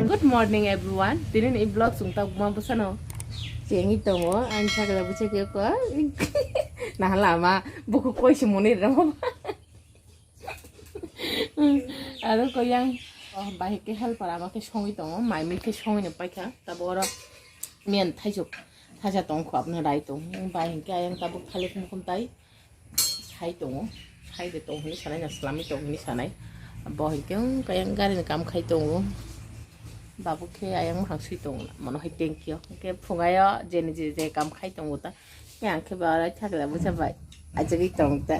Good morning everyone. Tinin i-vlog sung tag mo po no. Siang ito mo, ang sagla po siya ko. Nahalama, buko ko si Munir mo. Ano ko yang bahik ke hal para আমাকে সঙ্গী তো মাই মিকে সঙ্গী ne পাইকা তারপর মিয়ান থাইছো থাজা তং খো আপনা রাই তো bahik ke ayang tabuk thalik mukum tai sai to sai de to ni sanai na islami to ni sanai bahik ke kayang garin kam khai to babu ke ayang mahang sui to mono hai thank you ke phungayo jeni je kam khai to ta yang ke ba ra thakla bu sa bai ajagi tong ta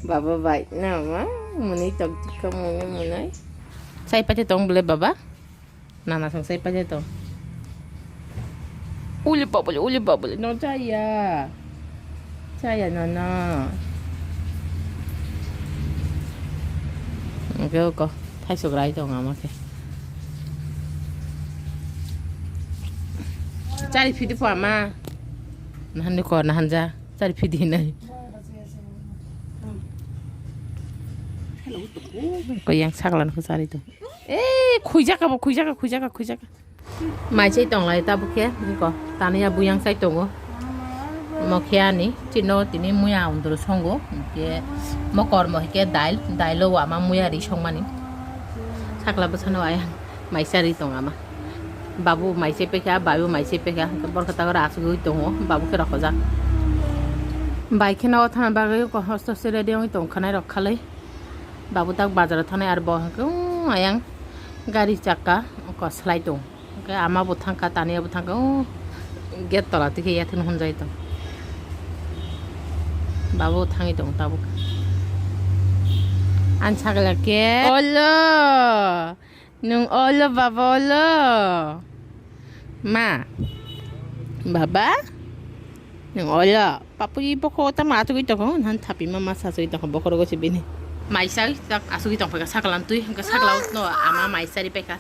baba bai na ma muni tong ka muni munai sai pa tong bele baba nana sang sai pa tong uli bobole no chaya nana oke ko thai sok rai tong amake cari video po ama nahan ko nahan ja cari video nai ko yang saklan ko cari to khuijaka mai chai tong lai ta buke ni ko tania buyang sai tong mo khia ni chino tini muya undur songo ke mo kor mo ke dailo wa ma muya ri songmani sakla bosano ayang mai sari tong ama babu mai se pekha babu mai se pekha bor kata ra asu goi tong babu ke rakho ja bai khena o thana bagai ko hosto sere de oi tong khanai rakhalai babu tak bazar thane ar bo ayang gari chakka ko slai tong ke ama bo thangka tania bo thangka get tola te ya thun hon jai tong babu thangi tong tabu an sagla ke olo nung olo baba olo ma baba nung olo papu ibo ko ta ma tu to ko han thapi mama sa sui to ko bokoro go sibini mai sai tak asu ki tong pa saglan tui ka saglaw no ama mai sari pe ka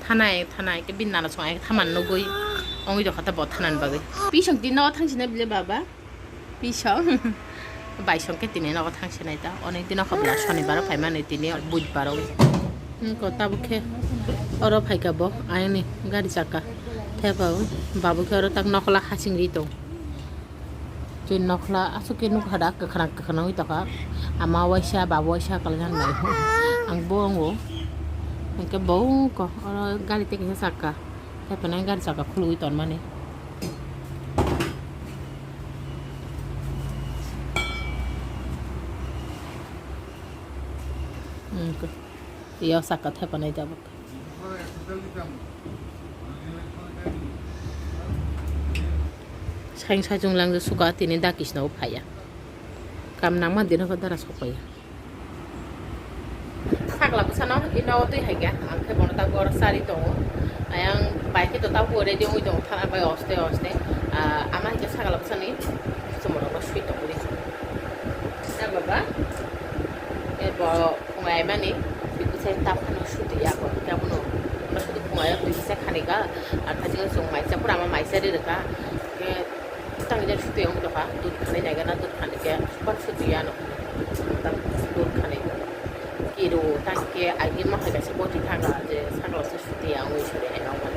thanai ke bin na so ai thaman no goi ongi to khata bo thanan ba goi pi song tin no thang sine bile baba pi song bai song ke tine no thang sine ta onek din khabla shonibar phaima ne tine budbar ko tabu ke oro phaika bo ayani gari chaka theba babu ke oro tak nokla hasing ri to tin nokla asu ke nu khada ka khana oi ta ka ama waisa babu waisa kaljan mai ang bongo ke bau ko oro gari te ke saka theba na gari chaka khului ton mane iya saka theba nai jabo saing sajung lang suka tini dakis na upaya kam nama din ko dara sopaya sakla busana ina otu haiga angke bonta gor sari to ayang baike to ta pore de oi to thana bai oste ama ke sakla busani somoro ba sweet to puri na baba e bo ngai mani sai tap khano shuti ya ko ka bono masuk kumaya tu bisa khanika artha jeng song mai cha pura ma mai sari reka ke tang ja shuti ong to ka dud khane jaga na dud khane ke super shuti ya no tang dud khane kiro tang ke agi ma ha se boti thanga je saglo se shuti ya oi sore ai no man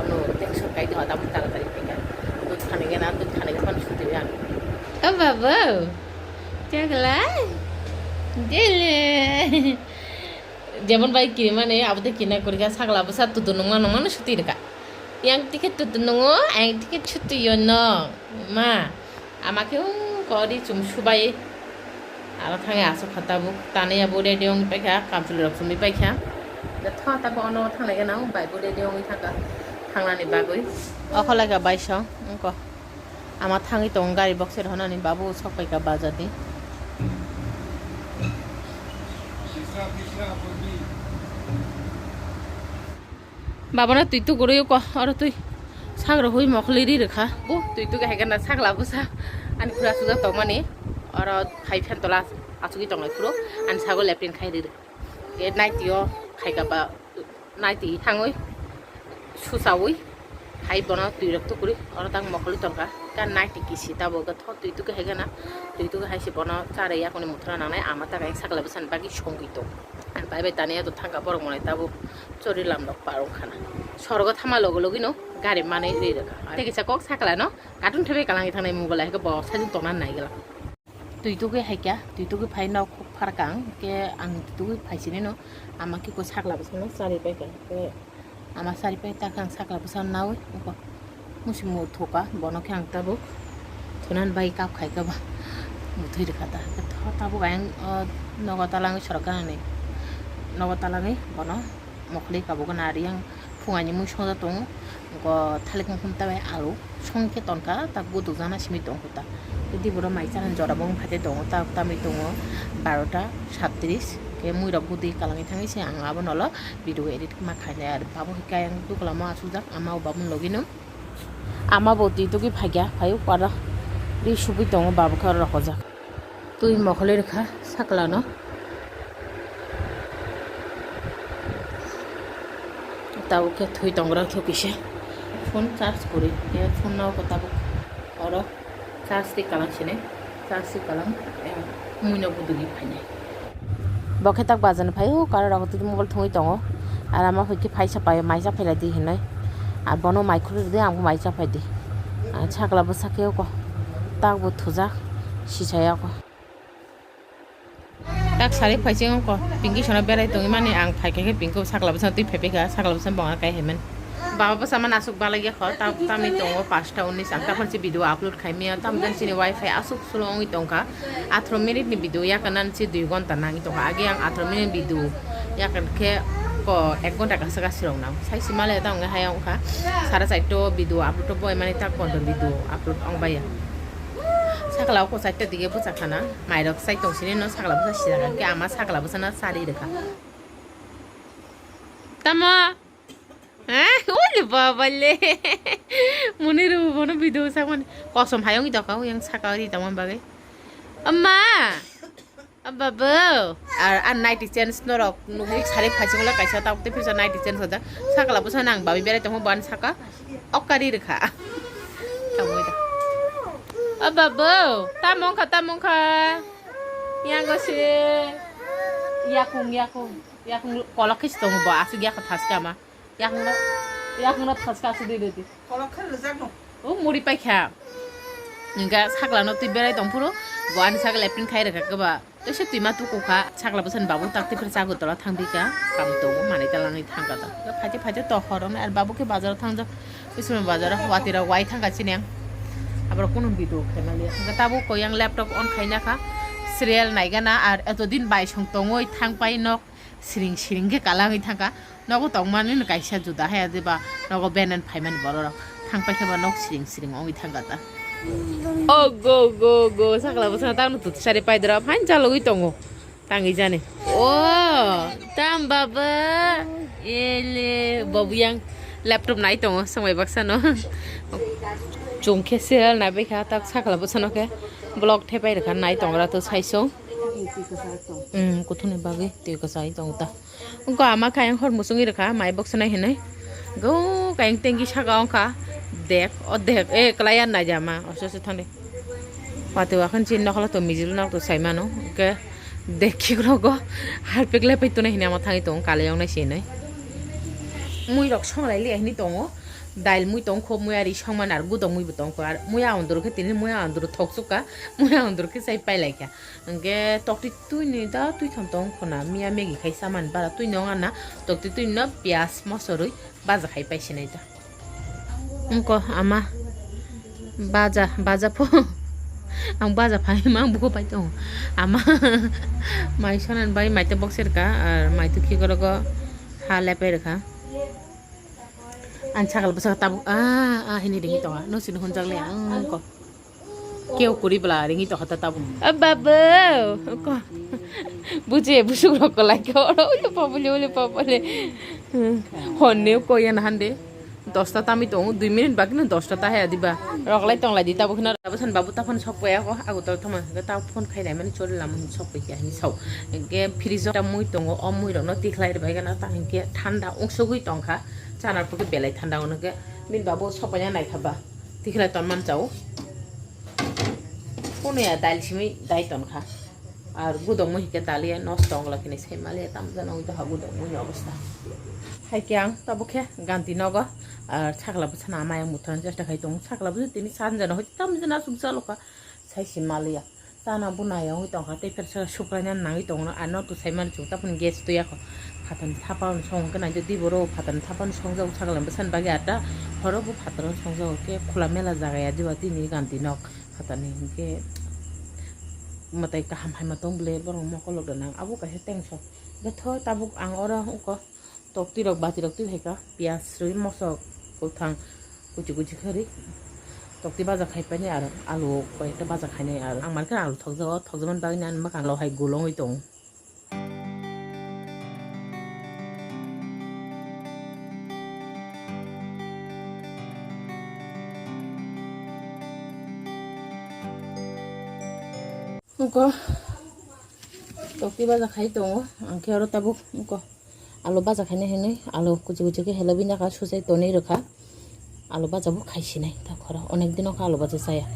amno tek so kai da tam tara tari peka dud khane ke na dud khane ke pan shuti ya no baba jagla dele যেমন ভাই কিনে মানে আবুতে কিনা করে ছাগলা বসা তুতু নঙা নঙা না সুতি রেখা yang tiket tutu nungo yang tiket cuti yono ma আমাকেও করি চুম সুবাই আর থাঙে আসো খাতাবু তানে আবু রে দেং পাইখা কামচুল রকমই পাইখা দা থা তা বন থাংলাগে নাও বাইবু রে দেং থাকা থাংলানি বাগৈ অখলাগা বাইছ ক আমার থাঙি তং গাড়ি বক্সের হনানি বাবু সকাইকা বাজাদি বাবা না তুই তো গড়েও ক আর তুই সাগর হই মখলেরি রেখা তুই তো গাইগান না সাগলা বসা আনি ফুরা সুজা তো মানে আর খাই ফেন তোলা আসুকি তংলাই ফুরো আনি সাগর লেপটিন খাই রে এ নাইতিও খাইগাবা নাইতি থাঙই সুসাওই খাই বনা তুই রক্ত করি আর তাং মখলি তরকা কার নাইতি কিসি তাবো গা থ তুই তো গাইগানা তুই তো গাইছে বনা চারাইয়া কোনে মুথরা নানাই আমা তা গাই সাগলা বসান বাকি সঙ্গীত बाय बाय तानिया तो थांगा बरं मने ताबो चोरी लामदक पारं खाना सरग थामा लगे लगे न गाड़ी माने रे रखा तेकिसा कक साकला न कार्टुन थेबे कालांगि थांनाय मबाइल हायके बक्स साजों तोना नायगला तुई तो के हायका तुई तो के फाइ नाव खूब फारकां के आं तो के फाइसिने न आमा के को साकला बसन सारि पाइ के आमा सारि पाइ ताखां साकला बसन नाव को मुसिमु थोका बनो के आं ताबो थोनान बाइ काप खायका बा मुथै रखाता के ताबो गायं नगतालांगि सरकानानै नगतालांगि बनो मखलि काबोगन आरियां फुङानि मुसंजा दं को थालिक मुखम ताबाय आलु संके तनका ता गुदु जाना सिमि दं होता यदि बरो माइचान जराबं फाते दं ता तामि दं 12:37 के मुइरा गुदि कालांगि थांगिसे आं आबो नल भिडिअ एडिट मा खायले आरो बाबु हिकायं दुकलामा आसुजाक आमा बाबुन लगिनो आमा बति तो कि भाग्या भाइ पारा रि सुबि दं बाबु खा रखजा तुइ मखले रेखा साकला न ताबो के थुइ दंगरा थकिसे फोन चार्ज करी के फोन नाव कताबो और चार्ज दि कालांसिने चार्ज दि कालां मुइना बुदुगि फाइनाय बखे तक बाजन फाइ हो कार रगत मोबाइल थुइ दङ आर आमा फैके फाइसा पाय माइसा फैला दि हिनाय आ बनो माइक्रो दे आंबो माइसा फाइ दि आ छागलाबो साकेयो को ताबो थुजा सिसाया को tak sari paicing ko pingi sona berai tongi mani ang phaike ke pingko sakla basa tui phepeka sakla basa banga kai hemen baba basa man asuk balagi kho ta tami tongo 5:19 ang ta phonse video upload khaimia tam dan sini wifi asuk sulongi tongka 18 minute ni video ya kanan si 2 gonta nangi tonga age ang 18 minute video ya kan ke ko 1 gonta ka saka sirong na sai simale ta nga hayang kha sara saito video upload boy mani ta konton video upload ong baya साकलाव को site दिगे बुसा खाना माइरक site दंसिने न साकला बुसा सिरा के आमा साकला बुसा ना सारि रेखा तमा ओले बाबाले मुनिरु बनो भिडियो सामन कसम हायं इ दकाव yang साकारि तमन बागे अम्मा अब्बाबो आर नाइट चेंज नरक नुहि सारे फासिमला काइसा तावते फिसा नाइट चेंज होदा साकला बुसा नां बाबि बेराय तमो बान साका अकारि रेखा तमोइदा Ababo, tamong ka, yang gosi, yakung kolok kis tong ba asu yak thas kama, yakung not thas ka sudi deti. Kolok kan lezak no. Oh muri pai kha. Ningka sakla no tui berai tong puro, buan sakla lepin khai rekha ka ba. To se tui ma tu ko kha sakla busan babu tak ti phir sagu tola thang bika kam to mane talangi thangka ta. Phate to horon ar babu ke bazar thangja. Isme bazar watira wai thangka chineng. আবার কোন video খাইমালিয়া গাতাবো কয়াং laptop on খাইনা খা serial নাইগানা আর এতদিন by song তংই থাংপাই knock সিরিং সিরিংকে কালাঙি থাকা নগো তংমানি কাইসা जुदा हाया देबा नगो Bannon फाइमानि बरर थांपाय खेबा नक सिरिं सिरिं अंगि थांगाता ओ गो साकला बसा तानु तुत सारे पाइदरा फाइन जालगै तंगो तांगि जाने ओ ताम बाबा एले बबुयां लैपटॉप नाइ तंगो समय बक्सा न चुंखे सिरियल नायबाय खा ताक साकला बसनो के ब्लॉग थेबाय रखा नाय तंगरा तो साइसो कुथुने बागे ते को साइ तंगता उनको आमा खायं हर मुसुंगि रखा माय बक्स नाय हेनै गौ कायं टेंगि सागाव खा देख ए क्लाया ना जामा अससे थांदे पाते वाखन चिन नखला तो मिजिल ना तो साइमानो के देखि ग्रगो हार पेगले पैतुने हिना मा थांगि तंग कालायाव नाय सेनै मुइ रक संलायले हिनि तंगो दाइल मुइ तंग खो मुइ आरि संमान आर गुदं मुइ बतंग को आर मुइ आंदुर के तिनि मुइ आंदुर थकसुका मुइ आंदुर के साइ पाइलायका अंगे तक्ति तुइनि दा तुइ थम तंग खना मिया मेगि खाइ सामान बारा तुइ नङा ना तक्ति तुइ न प्याज मसरुइ बाजा खाइ पाइसिनै दा उनको आमा बाजा फो आं बाजा फाइ मा बुको पाइ दं आमा माइ सनान बाइ माइते बक्सेरका आर माइते खिगरगो हाले Perka an sakal basa tabu hini ringi to no sin hon jangle ko keu kuri bla ringi to hata tabu ababo ko buje busuk ro ko lai ko ro papole honne ko yan hande 10টা তামি তো 2 minute বাকি না 10টা তা হে দিবা রকলাই তংলাই দিতা বখনা বাবুসান বাবু তা phone সপয়া কো আগত থমা তা ফোন খাইলাই মানে চলিলাম সপয়া হিনি সাও গে ফ্রিজটা মুই তঙ্গ অমুই রন তিখলাই রে বাইগানা তা হিকে ঠান্ডা অংশগুই তংখা চানার পকে বেলাই ঠান্ডা ওনকে মিন বাবু সপয়া নাই খাবা তিখলাই তন মান যাও কোনে দাইল সিমি দাই তনখা আর গুদং মহিকে দালিয়ে নষ্ট অংলাখিনি সেমালিয়ে তামজানো হইতে হয় গুদং মহি অবস্থা হাইকে আং তাবুকে গান্তি নগ আর ছাগলাবো ছানা আমায় মুথানো চেষ্টা খাই দं ছাগলাবো তিনি সানজানো হইতে তামজানা সুবজালকা সাইসি মালিয়া তানা বুনাयाव হইতো হাতে ফেরসা সুপ্রাইনা নাঙি দं আর নতু সাইমান জु তাপুन गेस तुयाखो फातन थापान संगोना जदि बरो फातन थापान संजाव ছাগলাबो सानबागे आटा हरबो फातन संजाव के खुला मेला जागाया दिवा दिनि गान्ति नग फातनि के matai kaham hai matong ble borong mokolok danang abu kahe tengso betho tabuk ang ora uko tokti rok bati rok tu heka pias rui mosok kuthang kuchi kuchi khari tokti baja khai pani ar alu ko ekta baja khaine ar ang marka alu thokjaman bagni an makang lo hai gulong oi tong uko tokti baja khai dong angke aro tabuk uko alu baja khaine hene alu kuchi kuchi ke helabina ka susai toni rokha alu baja bu khaisi nai ta khora onek dino ka alu baja saya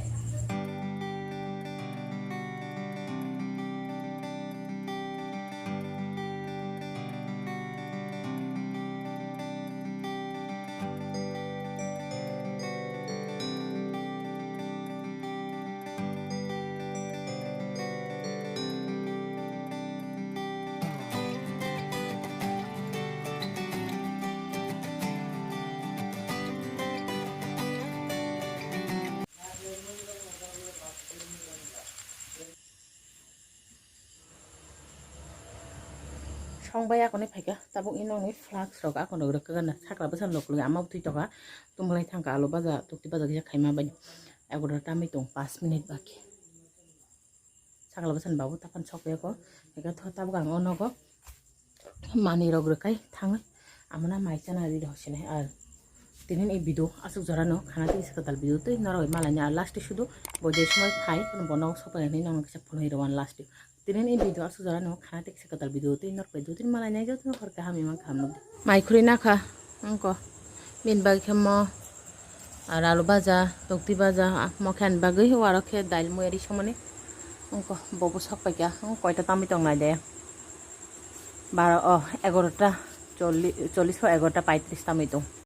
সংবাই আকনে Faika tabuk inong ni flax rok akono rok kana sakla basan loklu amau tui toka tumlai thangka alu baja tukti baja gisa khaima bani agora tami tong 5 minute baki sakla basan babu tapan sokya ko eka tho tabuk ang ono ko mani rok rekai thang amana maisana ri hosine ar tinin এই video আসুক জরানো খানা থেকে সকাল video তো নরই মালানি আর লাস্টে শুধু বজে সময় খাই কোন বনাও সকালে নেই নন কিছু ফোন হইরওয়ান লাস্টে tinin এই ভিডিও আসুক জরানো খানা থেকে সকাল ভিডিও তো নর পেদু তিন মালানি যাও তুমি ঘরকে হামি মান খাম মাইখুরি না খা অঙ্ক বিন বাগ খেম আর আলু ভাজা তক্তি ভাজা মখান বাগৈ আর খে দাইল ময়ারি সমানে অঙ্ক ববু সক পাইকা কয়টা তামি টং নাই দে 12 11টা 40 11টা 35 তামি টং